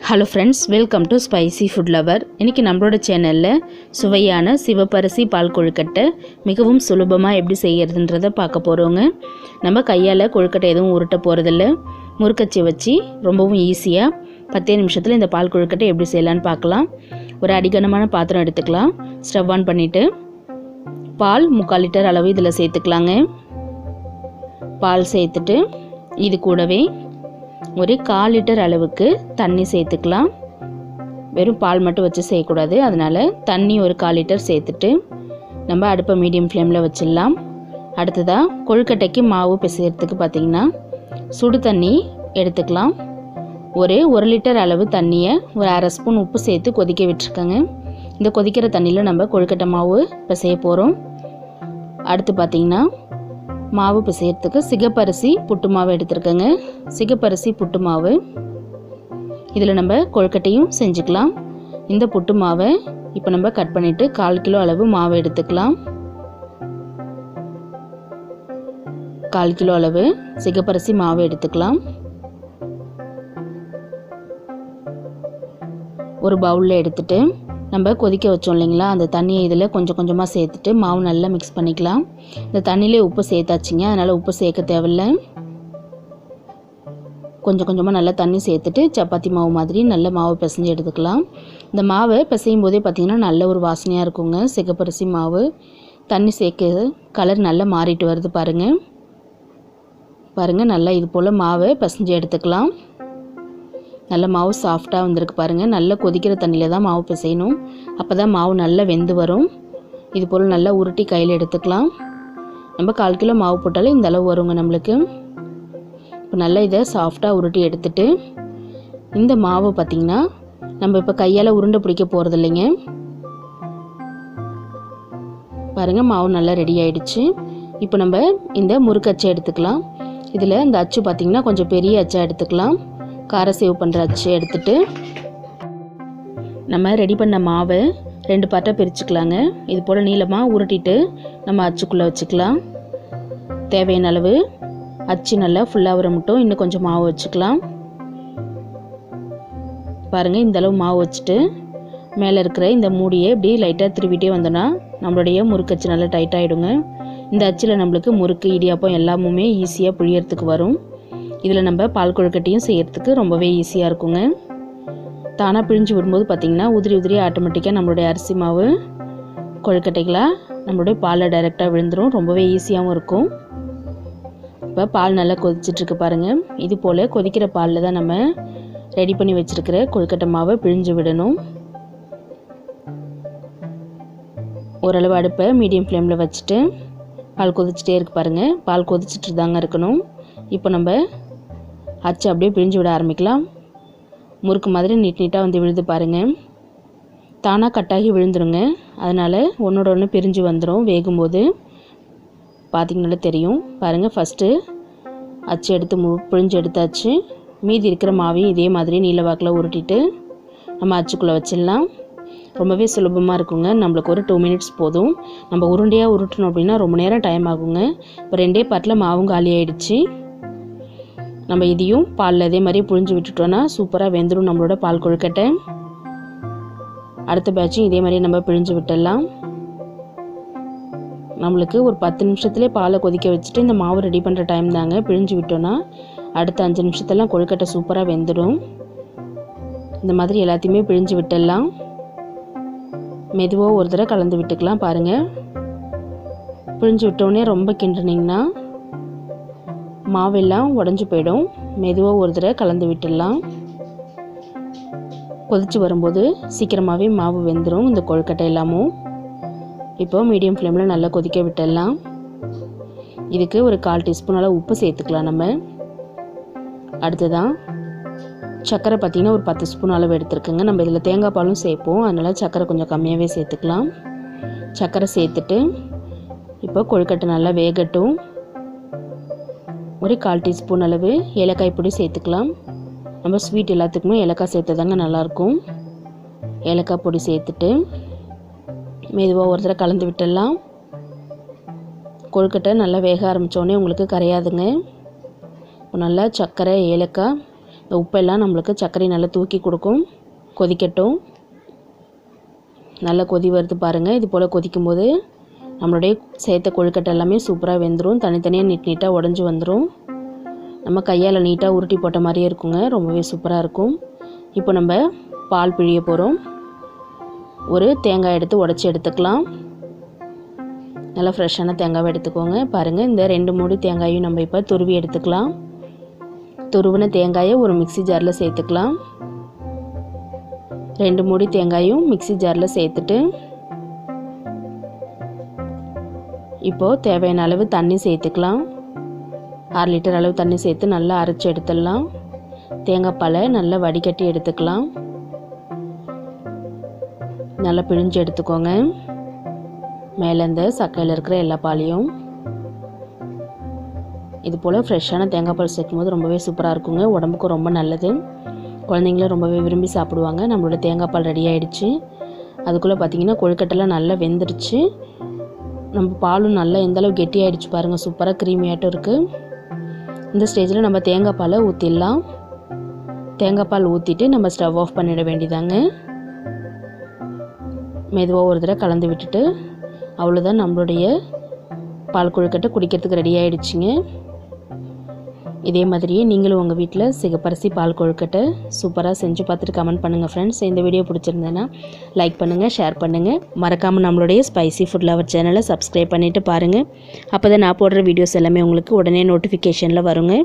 Hello friends, welcome to spicy food lower. இன்றைக்கி நம்மளோட சேனலில் சுவையான சிவப்பரிசி பால் கொழுக்கட்டை மிகவும் சுலபமாக எப்படி செய்கிறதுன்றதை பார்க்க போகிறோங்க. நம்ம கையால் கொழுக்கட்டை எதுவும் உருட்ட போகிறதில்ல. முறுக்கச்சி வச்சு ரொம்பவும் ஈஸியாக 10 நிமிஷத்தில் இந்த பால் கொழுக்கட்டை எப்படி செய்யலான்னு பார்க்கலாம். ஒரு அடிகனமான பாத்திரம் எடுத்துக்கலாம். ஸ்டவ் ஆன் பண்ணிவிட்டு பால் 3/4 லிட்டர் அளவு இதில் சேர்த்துக்கலாங்க. பால் சேர்த்துட்டு இது கூடவே ஒரு 1/4 லிட்டர் அளவுக்கு தண்ணி சேர்த்துக்கலாம். வெறும் பால் மட்டும் வச்சு செய்யக்கூடாது, அதனால் தண்ணி ஒரு 1/4 லிட்டர் சேர்த்துட்டு நம்ம அடுப்பை மீடியம் ஃப்ளேமில் வச்சிடலாம். அடுத்ததாக கொழுக்கட்டைக்கு மாவு பிசைகிறதுக்கு பார்த்திங்கன்னா சுடு தண்ணி எடுத்துக்கலாம். ஒரு 1 லிட்டர் அளவு தண்ணியை ஒரு 1/2 ஸ்பூன் உப்பு சேர்த்து கொதிக்க விட்டுருக்கேங்க. இந்த கொதிக்கிற தண்ணியில் நம்ம கொழுக்கட்டை மாவு பிசைய போகிறோம். அடுத்து பார்த்திங்கன்னா மாவு பிசையறதுக்கு சிகப்பரிசி புட்டு மாவு எடுத்துருக்கேங்க. சிகப்பரிசி புட்டு மாவு இதில் நம்ம கொழுக்கட்டையும் செஞ்சுக்கலாம். இந்த புட்டு மாவை இப்போ நம்ம கட் பண்ணிவிட்டு 1/4 கிலோ அளவு மாவு எடுத்துக்கலாம். 1/4 கிலோ அளவு சிகப்பரிசி மாவு எடுத்துக்கலாம். ஒரு பவுலில் எடுத்துட்டு நம்ம கொதிக்க வச்சோம் இல்லைங்களா, அந்த தண்ணியை இதில் கொஞ்சம் கொஞ்சமாக சேர்த்துட்டு மாவு நல்லா மிக்ஸ் பண்ணிக்கலாம். இந்த தண்ணியிலே உப்பு சேர்த்தாச்சுங்க, அதனால் உப்பு சேர்க்க தேவையில்லை. கொஞ்சம் கொஞ்சமாக நல்லா தண்ணி சேர்த்துட்டு சப்பாத்தி மாவு மாதிரி நல்ல மாவு பிசைஞ்சு எடுத்துக்கலாம். இந்த மாவை பிசையும் போதே பார்த்திங்கன்னா நல்ல ஒரு வாசனையாக இருக்குங்க. சிகப்பரிசி மாவு தண்ணி சேர்க்க கலர் நல்லா மாறிட்டு வருது பாருங்கள். நல்லா இது போல் மாவை பிசைஞ்சு எடுத்துக்கலாம். நல்ல மாவு சாஃப்டாக வந்திருக்கு பாருங்கள். நல்லா கொதிக்கிற தண்ணியில் தான் மாவு பிசையணும், அப்போ தான் மாவு நல்லா வெந்து வரும். இது போல் நல்லா உருட்டி கையில் எடுத்துக்கலாம். நம்ம 1/4 கிலோ மாவு போட்டாலே இந்த அளவு வருங்க நம்மளுக்கு. இப்போ நல்லா இதை சாஃப்டாக உருட்டி எடுத்துட்டு இந்த மாவு பார்த்திங்கன்னா நம்ம இப்போ கையால் உருண்டை பிடிக்க போகிறது இல்லைங்க. பாருங்கள், மாவு நல்லா ரெடி ஆகிடுச்சு. இப்போ நம்ம இந்த முறுக்கு அச்சை எடுத்துக்கலாம். இதில் இந்த அச்சு பார்த்திங்கன்னா கொஞ்சம் பெரிய அச்சா எடுத்துக்கலாம். கார சேவ் பண்ணுற அச்சு எடுத்துட்டு நம்ம ரெடி பண்ண மாவை 2 பார்ட்டாக பிரிச்சுக்கலாங்க. இது போல் நீளமாக உருட்டிட்டு நம்ம அச்சுக்குள்ளே வச்சுக்கலாம். தேவையான அளவு அச்சு நல்லா ஃபுல்லாக வர மட்டும் இன்னும் கொஞ்சம் மாவு வச்சுக்கலாம். பாருங்கள், இந்த அளவு மாவு வச்சுட்டு மேலே இருக்கிற இந்த மூடியை இப்படி லைட்டாக திருவிட்டே வந்தோன்னா நம்மளுடைய முறுக்கச்சு நல்லா டைட்டாகிடுங்க. இந்த அச்சில் நம்மளுக்கு முறுக்கு இடியாப்பம் எல்லாமுமே ஈஸியாக புழியறதுக்கு வரும். இதில் நம்ம பால் கொழுக்கட்டையும் செய்கிறதுக்கு ரொம்பவே ஈஸியாக இருக்குங்க. தானாக பிழிஞ்சு விடும்போது பார்த்திங்கன்னா உதிரி ஆட்டோமேட்டிக்காக நம்மளுடைய அரிசி மாவு கொழுக்கட்டைகளாக நம்மளுடைய பாலில் டைரெக்டாக விழுந்துடும். ரொம்பவே ஈஸியாகவும் இருக்கும். இப்போ பால் நல்லா கொதிச்சிட்ருக்கு பாருங்கள். இது போல் கொதிக்கிற பாலில் தான் நம்ம ரெடி பண்ணி வச்சுருக்கிற கொழுக்கட்டை மாவை பிழிஞ்சு விடணும். ஓரளவு அடுப்பை மீடியம் ஃப்ளேமில் வச்சுட்டு பால் கொதிச்சிட்டே இருக்குது பாருங்கள். பால் கொதிச்சிட்டு தாங்க இருக்கணும். இப்போ நம்ம அச்சு அப்படியே பிழிஞ்சு விட ஆரம்பிக்கலாம். முறுக்கு மாதிரி நீட்டாக வந்து விழுது பாருங்கள். தானாக கட்டாகி விழுந்துருங்க, அதனால் ஒன்றோட ஒன்று பிரிஞ்சு வந்துடும். வேகும்போது பார்த்திங்கனாலே தெரியும் பாருங்கள். ஃபஸ்ட்டு அச்சு எடுத்து பிழிஞ்சு எடுத்தாச்சு. மீதி இருக்கிற மாவையும் இதே மாதிரி நீளவாக்கில் உருட்டிட்டு நம்ம அச்சுக்குள்ளே வச்சிடலாம். ரொம்பவே சுலபமாக இருக்குங்க. நம்மளுக்கு ஒரு 2 மினிட்ஸ் போதும். நம்ம உருண்டையாக உருட்டணும் அப்படின்னா ரொம்ப நேரம் டைம் ஆகுங்க. இப்போ 2 பார்ட்டில் மாவும் காலி ஆகிடுச்சு. நம்ம இதையும் பாலில் இதே மாதிரி புழிஞ்சு விட்டுட்டோன்னா சூப்பராக வெந்துடும் நம்மளோட பால் கொழுக்கட்டை. அடுத்த பேட்சும் இதே மாதிரி நம்ம பிழிஞ்சு விட்டுடலாம். நம்மளுக்கு ஒரு 10 நிமிஷத்துலேயே பாலை கொதிக்க வச்சுட்டு இந்த மாவு ரெடி பண்ணுற டைம் தாங்க. பிழிஞ்சு விட்டோன்னா அடுத்த 5 நிமிஷத்தெல்லாம் கொழுக்கட்டை சூப்பராக வெந்துடும். இந்த மாதிரி எல்லாத்தையுமே பிழிஞ்சு விட்டுடலாம். மெதுவாக ஒரு தடவை கலந்து விட்டுக்கலாம். பாருங்கள், பிழிஞ்சு விட்டோடனே ரொம்ப கிண்டுனிங்கன்னா மாவெல்லாம் உடஞ்சி போயிடும். மெதுவாக ஒரு தடவை கலந்து விட்டுடலாம். கொதித்து வரும்போது சீக்கிரமாகவே மாவு வெந்துடும் இந்த கொழுக்கட்டை எல்லாமும். இப்போ மீடியம் ஃப்ளேமில் நல்லா கொதிக்க விட்டுடலாம். இதுக்கு ஒரு 1/4 டீஸ்பூன் அளவு உப்பு சேர்த்துக்கலாம் நம்ம. அடுத்ததான் சர்க்கரை பார்த்திங்கன்னா ஒரு 10 ஸ்பூன் அளவு எடுத்துருக்குங்க. நம்ம இதில் தேங்காய் பாலும் சேர்ப்போம், அதனால் சர்க்கரை கொஞ்சம் கம்மியாகவே சேர்த்துக்கலாம். சர்க்கரை சேர்த்துட்டு இப்போ கொழுக்கட்டை நல்லா வேகட்டும். ஒரு 1/4 டீஸ்பூன் அளவு ஏலக்காய் பொடி சேர்த்துக்கலாம். நம்ம ஸ்வீட் எல்லாத்துக்குமே ஏலக்காய் சேர்த்ததாங்க நல்லாயிருக்கும். ஏலக்காய் பொடி சேர்த்துட்டு மெதுவாக ஒரு தடவை கலந்து விட்டுடலாம். கொழுக்கட்டை நல்லா வேக ஆரம்பித்தோடனே உங்களுக்கு கரையாதுங்க. இப்போ நல்லா சர்க்கரை ஏலக்காய் இந்த உப்பெல்லாம் நம்மளுக்கு சர்க்கரை நல்லா தூக்கி கொடுக்கும். கொதிக்கட்டும். நல்லா கொதி வருது பாருங்கள். இது போல் கொதிக்கும்போது நம்மளுடைய சேர்த்த கொழுக்கட்டை எல்லாமே சூப்பராக வெந்துடும். தனித்தனியாக நீட்டாக உடஞ்சி வந்துடும். நம்ம கையால் நீட்டாக உருட்டி போட்ட மாதிரியே இருக்குங்க. ரொம்பவே சூப்பராக இருக்கும். இப்போ நம்ம பால் பிழிய போகிறோம். ஒரு தேங்காய் எடுத்து உடச்சி எடுத்துக்கலாம். நல்லா ஃப்ரெஷ்ஷான தேங்காவை எடுத்துக்கோங்க. பாருங்கள், இந்த 2 மூடி தேங்காயும் நம்ம இப்போ துருவி எடுத்துக்கலாம். துருவின தேங்காயை ஒரு மிக்ஸி ஜாரில் சேர்த்துக்கலாம். 2 மூடி தேங்காயும் மிக்ஸி ஜாரில் சேர்த்துட்டு இப்போது தேவையான அளவு தண்ணி சேர்த்துக்கலாம். 6 லிட்டர் அளவு தண்ணி சேர்த்து நல்லா அரைச்சி எடுத்துடலாம். தேங்காய் பாலை நல்லா வடிகட்டி எடுத்துக்கலாம். நல்லா பிழிஞ்சு எடுத்துக்கோங்க. மேலே இந்த சக்கையில் இருக்கிற எல்லா பாலையும். இது போல் ஃப்ரெஷ்ஷான தேங்காய் பால் சேர்க்கும்போது ரொம்பவே சூப்பராக இருக்குங்க. உடம்புக்கு ரொம்ப நல்லது. குழந்தைங்களும் ரொம்பவே விரும்பி சாப்பிடுவாங்க. நம்மளோட தேங்காய் பால் ரெடி ஆகிடுச்சு. அதுக்குள்ளே பார்த்திங்கன்னா கொழுக்கட்டைலாம் நல்லா வெந்துடுச்சு. நம்ம பாலும் நல்லா எந்தளவு கெட்டி ஆகிடுச்சு பாருங்கள். சூப்பராக க்ரீமியாட்டும் இருக்குது. இந்த ஸ்டேஜில் நம்ம தேங்காய் பாலை ஊற்றிடலாம். தேங்காய் பால் ஊற்றிட்டு நம்ம ஸ்டவ் ஆஃப் பண்ணிட வேண்டியதாங்க. மெதுவாக ஒரு தடவை கலந்து விட்டுட்டு அவ்வளோதான், நம்மளுடைய பால் கொழுக்கட்டை குடிக்கிறதுக்கு ரெடி ஆகிடுச்சிங்க. இதே மாதிரியே நீங்களும் உங்கள் வீட்டில் சிகப்பரிசி பால் கொழுக்கட்டை சூப்பராக செஞ்சு பார்த்துட்டு கமெண்ட் பண்ணுங்கள் ஃப்ரெண்ட்ஸ். இந்த வீடியோ பிடிச்சிருந்தேன்னா லைக் பண்ணுங்கள், ஷேர் பண்ணுங்கள். மறக்காமல் நம்மளுடைய ஸ்பைசி ஃபுட் லவர் சேனலை சப்ஸ்கிரைப் பண்ணிவிட்டு பாருங்கள். அப்போ தான் நான் போடுற வீடியோஸ் எல்லாமே உங்களுக்கு உடனே நோட்டிஃபிகேஷனில் வருங்க.